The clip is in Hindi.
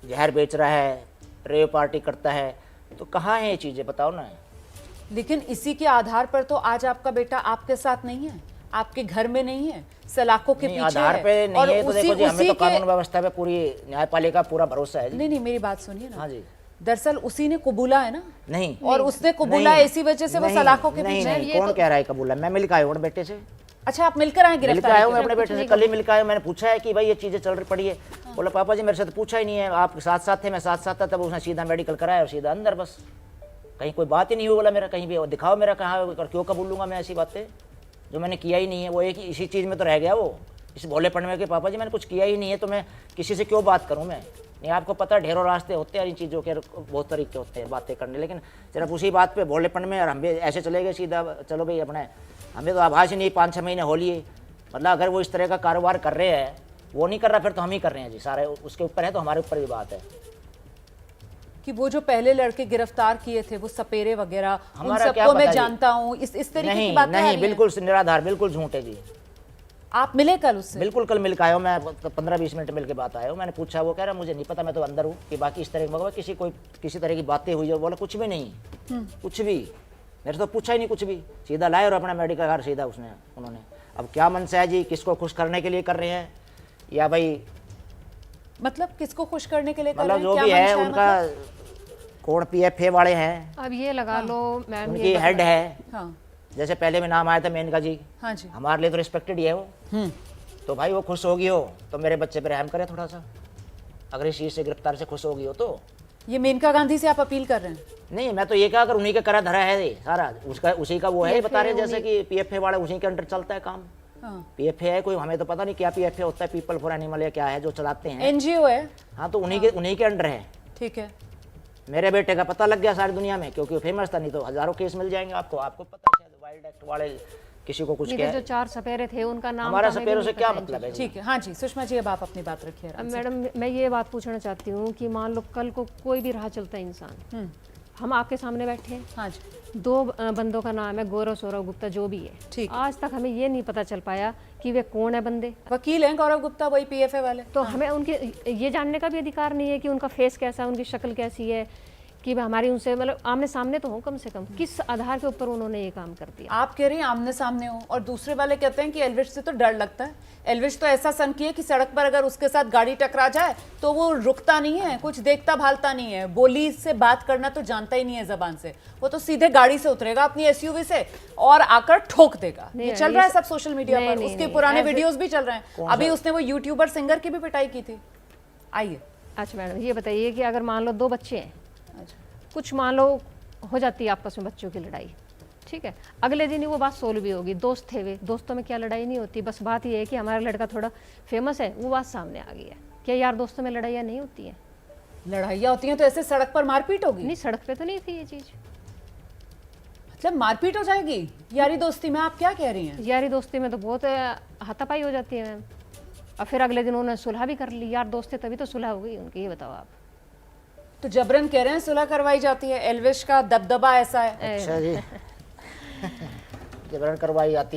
जहर बेच रहा है, रेव पार्टी करता है, तो कहाँ है ये चीज़ें बताओ ना। लेकिन इसी के आधार पर तो आज आपका बेटा आपके साथ नहीं है, आपके घर में नहीं है, सलाखों के नहीं, पीछे आधार है। पे नहीं है तो देखो जी, हमें तो के कानून व्यवस्था पे पूरी न्यायपालिका पूरा भरोसा है जी। नहीं, मेरी बात सुनिए ना। हाँ जी। दरअसल उसी ने कबूला है ना। नहीं, और उसने कबूला है, इसी वजह से वो सलाखों के नहीं, पीछे नहीं, कौन कह रहा है कबूला? मैं मिल के आया हूँ बेटे से। अच्छा, आप मिलकर आए मिलकर गिरफ्तारी आया हूँ के? मैं अपने बेटे से, कल ही मिलकर आया हूँ। मैंने पूछा है कि भाई ये चीज़ें चल रही पड़ी है। बोला पापा जी मेरे से तो पूछा ही नहीं है, आप साथ साथ थे, मैं साथ साथ था, तब उसने सीधा मेडिकल कराया और सीधा अंदर, बस कहीं कोई बात ही नहीं हुई। बोला मेरा कहीं भी दिखाओ, मेरा कहाँ, क्यों कबूल लूँगा मैं ऐसी बातें जो मैंने किया ही नहीं है। वो एक ही इसी चीज़ में तो रह गया वो, इस भोलेपन में कि पापा जी मैंने कुछ किया ही नहीं है, तो मैं किसी से क्यों बात करूँ मैं। नहीं, आपको पता है ढेरों रास्ते होते हैं इन चीज़ों के, बहुत तरीके होते हैं बातें करने, लेकिन सिर्फ उसी बात पे भोलेपन में और हम भी ऐसे चले गए सीधा, चलो भाई अपने, हमें तो आभास ही नहीं 5-6 महीने हो लिए। मतलब अगर वो इस तरह का कारोबार कर रहे हैं, वो नहीं कर रहा फिर तो हम ही कर रहे हैं जी, सारे उसके ऊपर है तो हमारे ऊपर भी बात है। कि वो जो पहले लड़के गिरफ्तार किए थे वो सपेरे वगैरह, उन हमारा क्या सबको मैं पता जी। जानता हूँ, इस तरीके की नहीं बातें आ नहीं, रही हैं। बिल्कुल निराधार, बिल्कुल झूठ है जी। आप मिले कल उससे? बिल्कुल कल मिल के आया हूँ मैं, 15-20 मिनट मिल के बात आया हूँ। मैंने पूछा, वो कह रहा मुझे नहीं पता, मैं तो अंदर हूँ, कि बाकी इस तरह की मगर किसी तरह की बातें हुई है। बोला कुछ भी नहीं, कुछ भी, मेरे से तो पूछा ही नहीं कुछ भी, सीधा लाए और अपना मेडिकल कार्ड सीधा उन्होंने। अब क्या मनसा है जी, किसको खुश करने के लिए कर रहे हैं या भाई, मतलब किसको खुश करने के लिए कर रहे मतलब हैं? जो क्या भी है मंशा उनका कौन PFA वाले हैं, अब ये लगा लो मैम, उनकी हेड है। हाँ जैसे पहले में नाम आया था मेनका जी, हाँ जी। हमारे लिए तो रिस्पेक्टेड ही है वो। तो भाई वो खुश होगी हो तो मेरे बच्चे पे रहम करे थोड़ा सा, अगर इस चीज़ से गिरफ्तार से खुश होगी हो तो। ये मेनका गांधी से आप अपील कर रहे हैं? नहीं, मैं तो ये कहा, अगर उन्हीं का करा धरा है ये सारा, उसका उसी का वो है, बता रहे हैं जैसे कि PFA वाला उसी के अंडर चलता है काम। हाँ। PFA है कोई, हमें तो पता नहीं क्या PFA होता है, पीपल फॉर एनिमल या क्या है जो चलाते हैं। NGO है। हाँ, तो उन्हीं के अंडर है। ठीक है। मेरे बेटे का पता लग गया सारी दुनिया में, क्योंकि वो फेमस था, नहीं तो हजारों केस मिल जाएंगे आपको पता है, शायद वाइल्ड एक्ट वाले किसी को कुछ नहीं क्या तो जो है। 4 सपेरे थे उनका नाम हमारा तो हमें सपेरों भी से नहीं क्या पता है मतलब है जी? ठीक है, हाँ जी सुषमा जी, अब आप अपनी बात रखिए अब आराम से। मैडम मैं ये बात पूछना चाहती हूँ कि मान लो कल को कोई भी राह चलता है इंसान, हम आपके सामने बैठे हैं, हाँ जी। 2 बंदों का नाम है गौरव सौरव गुप्ता जो भी है, ठीक है। आज तक हमें ये नहीं पता चल पाया कि वे कौन है बंदे। वकील हैं गौरव गुप्ता, वही PFA वाले। तो हमें उनके ये जानने का भी अधिकार नहीं है कि उनका फेस कैसा है, उनकी शक्ल कैसी है, कि हमारी उनसे मतलब आमने सामने तो हो कम से कम, किस आधार के ऊपर उन्होंने ये काम कर दिया। आप कह रही हैं आमने सामने हो, और दूसरे वाले कहते हैं कि एल्विश से तो डर लगता है। एल्विश तो ऐसा सनकी है कि सड़क पर अगर उसके साथ गाड़ी टकरा जाए तो वो रुकता नहीं है, कुछ देखता भालता नहीं है, बोली से बात करना तो जानता ही नहीं है जबान से, वो तो सीधे गाड़ी से उतरेगा अपनी SUV से और आकर ठोक देगा। ये चल रहा है सब सोशल मीडिया पर, उसके पुराने वीडियोस भी चल रहे हैं। अभी उसने वो यूट्यूबर सिंगर की भी पिटाई की थी। आइए। अच्छा मैडम ये बताइए कि अगर मान लो 2 बच्चे हैं, कुछ मान लो हो जाती है आपस में बच्चों की लड़ाई, ठीक है, अगले दिन ही वो बात सोल्व भी होगी, दोस्त थे वे, दोस्तों में क्या लड़ाई नहीं होती, बस बात ये है कि हमारा लड़का थोड़ा फेमस है, वो बात सामने आ गई है। क्या यार दोस्तों में लड़ाइयाँ नहीं होती हैं? लड़ाइयाँ होती हैं तो ऐसे सड़क पर मारपीट होगी? नहीं, सड़क पे तो नहीं थी ये चीज़। मतलब मारपीट हो जाएगी यारी दोस्ती में? आप क्या कह रही हैं? यारी दोस्ती में तो बहुत हाथापाई हो जाती है मैम, और फिर अगले दिन उन्होंने सुलह भी कर ली, यार दोस्त थे तभी तो सुलह हो गई उनकी, ये बताओ आप। तो जबरन कह रहे हैं सुलह करवाई जाती है, एल्विश का दबदबा ऐसा है। अच्छा जी, जबरन करवाई जाती है।